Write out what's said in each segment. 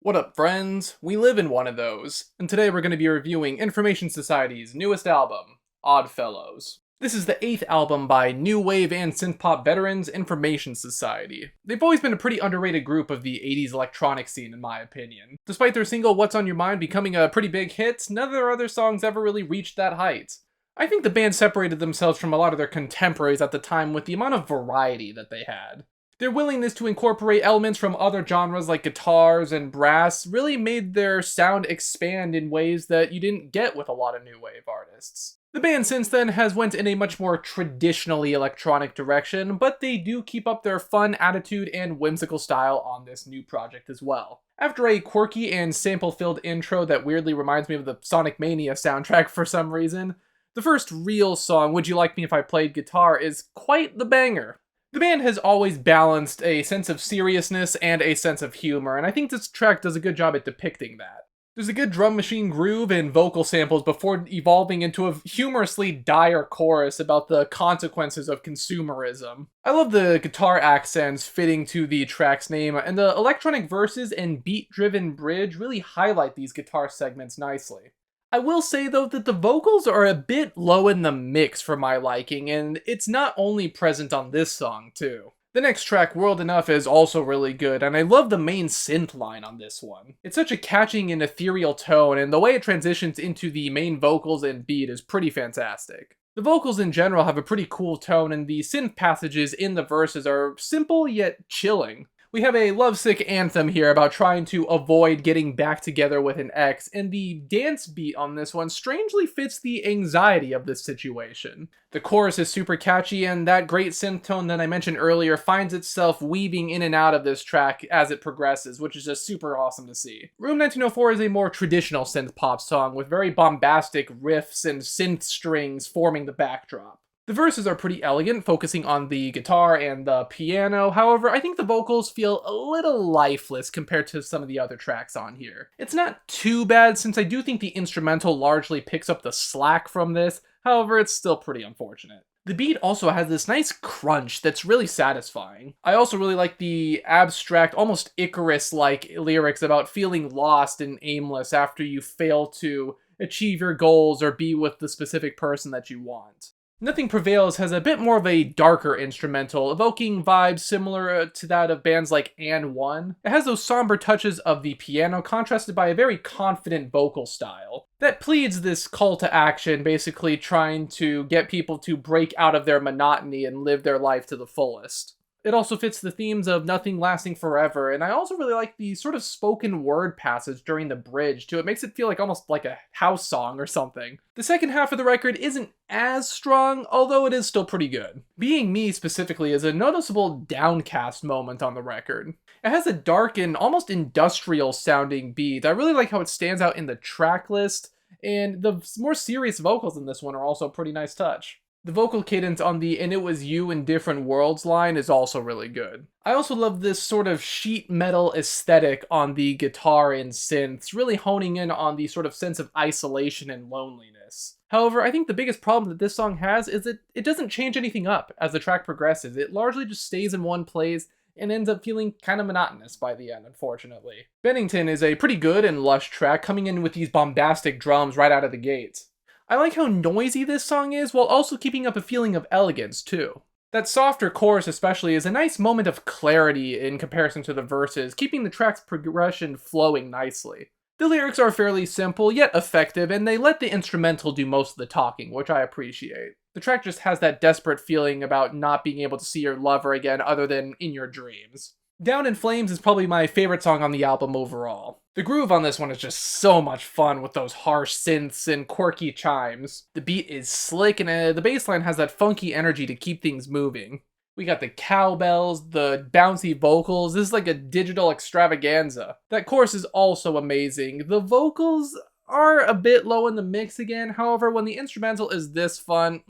What up, friends? We live in one of those, and today we're going to be reviewing Information Society's newest album, ODDfellows. This is the 8th album by new wave and synthpop veterans Information Society. They've always been a pretty underrated group of the 80s electronic scene in my opinion. Despite their single What's on Your Mind becoming a pretty big hit, none of their other songs ever really reached that height. I think the band separated themselves from a lot of their contemporaries at the time with the amount of variety that they had. Their willingness to incorporate elements from other genres like guitars and brass really made their sound expand in ways that you didn't get with a lot of new wave artists. The band since then has went in a much more traditionally electronic direction, but they do keep up their fun attitude and whimsical style on this new project as well. After a quirky and sample-filled intro that weirdly reminds me of the Sonic Mania soundtrack for some reason, the first real song, Would You Like Me If I Played Guitar, is quite the banger. The band has always balanced a sense of seriousness and a sense of humor, and I think this track does a good job at depicting that. There's a good drum machine groove and vocal samples before evolving into a humorously dire chorus about the consequences of consumerism. I love the guitar accents fitting to the track's name, and the electronic verses and beat-driven bridge really highlight these guitar segments nicely. I will say though that the vocals are a bit low in the mix for my liking, and it's not only present on this song too. The next track, World Enough, is also really good, and I love the main synth line on this one. It's such a catching and ethereal tone, and the way it transitions into the main vocals and beat is pretty fantastic. The vocals in general have a pretty cool tone, and the synth passages in the verses are simple yet chilling. We have a lovesick anthem here about trying to avoid getting back together with an ex, and the dance beat on this one strangely fits the anxiety of this situation. The chorus is super catchy, and that great synth tone that I mentioned earlier finds itself weaving in and out of this track as it progresses, which is just super awesome to see. Room 1904 is a more traditional synth pop song with very bombastic riffs and synth strings forming the backdrop. The verses are pretty elegant, focusing on the guitar and the piano. However, I think the vocals feel a little lifeless compared to some of the other tracks on here. It's not too bad since I do think the instrumental largely picks up the slack from this. However, it's still pretty unfortunate. The beat also has this nice crunch that's really satisfying. I also really like the abstract, almost Icarus-like lyrics about feeling lost and aimless after you fail to achieve your goals or be with the specific person that you want. Nothing Prevails has a bit more of a darker instrumental, evoking vibes similar to that of bands like And One. It has those somber touches of the piano contrasted by a very confident vocal style that pleads this call to action, basically trying to get people to break out of their monotony and live their life to the fullest. It also fits the themes of nothing lasting forever, and I also really like the sort of spoken word passage during the bridge too. It makes it feel like almost like a house song or something. The second half of the record isn't as strong, although it is still pretty good. Being Me specifically is a noticeable downcast moment on the record. It has a dark and almost industrial sounding beat. I really like how it stands out in the track list, and the more serious vocals in this one are also a pretty nice touch. The vocal cadence on the And It Was You in Different Worlds line is also really good. I also love this sort of sheet metal aesthetic on the guitar and synths, really honing in on the sort of sense of isolation and loneliness. However, I think the biggest problem that this song has is that it doesn't change anything up as the track progresses. It largely just stays in one place and ends up feeling kind of monotonous by the end, unfortunately. Bennington is a pretty good and lush track, coming in with these bombastic drums right out of the gate. I like how noisy this song is, while also keeping up a feeling of elegance, too. That softer chorus especially is a nice moment of clarity in comparison to the verses, keeping the track's progression flowing nicely. The lyrics are fairly simple, yet effective, and they let the instrumental do most of the talking, which I appreciate. The track just has that desperate feeling about not being able to see your lover again other than in your dreams. Down in Flames is probably my favorite song on the album overall. The groove on this one is just so much fun with those harsh synths and quirky chimes. The beat is slick and the bass line has that funky energy to keep things moving. We got the cowbells, the bouncy vocals. This is like a digital extravaganza. That chorus is also amazing. The vocals are a bit low in the mix again. However, when the instrumental is this fun,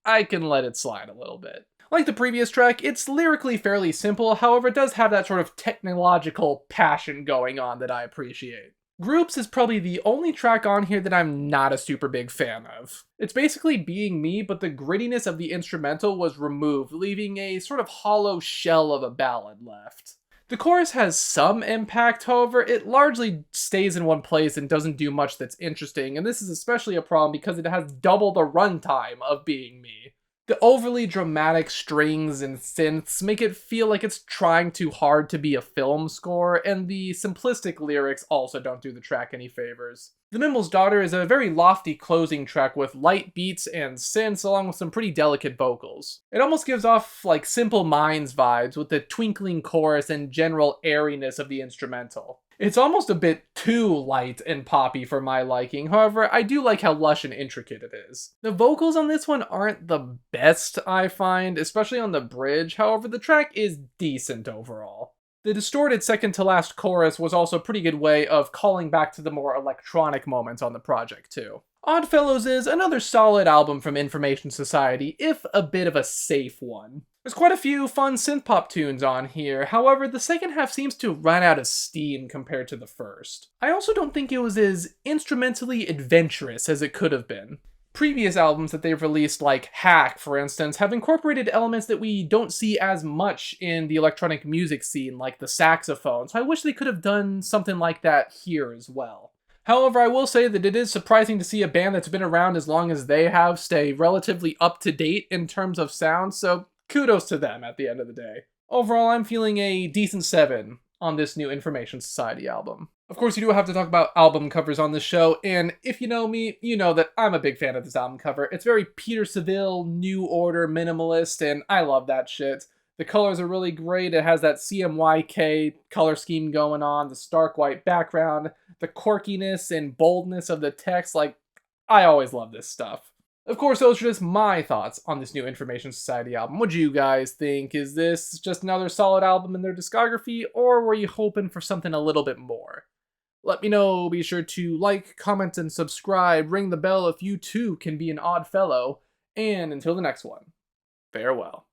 I can let it slide a little bit. Like the previous track, it's lyrically fairly simple, however it does have that sort of technological passion going on that I appreciate. Grups is probably the only track on here that I'm not a super big fan of. It's basically Being Me, but the grittiness of the instrumental was removed, leaving a sort of hollow shell of a ballad left. The chorus has some impact, however, it largely stays in one place and doesn't do much that's interesting, and this is especially a problem because it has double the runtime of Being Me. The overly dramatic strings and synths make it feel like it's trying too hard to be a film score, and the simplistic lyrics also don't do the track any favors. The Nimble's Daughter is a very lofty closing track with light beats and synths along with some pretty delicate vocals. It almost gives off like Simple Minds vibes with the twinkling chorus and general airiness of the instrumental. It's almost a bit too light and poppy for my liking, however, I do like how lush and intricate it is. The vocals on this one aren't the best, I find, especially on the bridge, however, the track is decent overall. The distorted second to last chorus was also a pretty good way of calling back to the more electronic moments on the project too. ODDfellows is another solid album from Information Society, if a bit of a safe one. There's quite a few fun synthpop tunes on here, however, the second half seems to run out of steam compared to the first. I also don't think it was as instrumentally adventurous as it could have been. Previous albums that they've released, like Hack, for instance, have incorporated elements that we don't see as much in the electronic music scene, like the saxophone, so I wish they could have done something like that here as well. However, I will say that it is surprising to see a band that's been around as long as they have stay relatively up to date in terms of sound, so kudos to them at the end of the day. Overall, I'm feeling a decent 7 on this new Information Society album. Of course, you do have to talk about album covers on this show, and if you know me, you know that I'm a big fan of this album cover. It's very Peter Saville, New Order, minimalist, and I love that shit. The colors are really great. It has that CMYK color scheme going on, the stark white background, the quirkiness and boldness of the text. Like, I always love this stuff. Of course, those are just my thoughts on this new Information Society album. What do you guys think? Is this just another solid album in their discography, or were you hoping for something a little bit more? Let me know. Be sure to like, comment, and subscribe. Ring the bell if you too can be an odd fellow. And until the next one, farewell.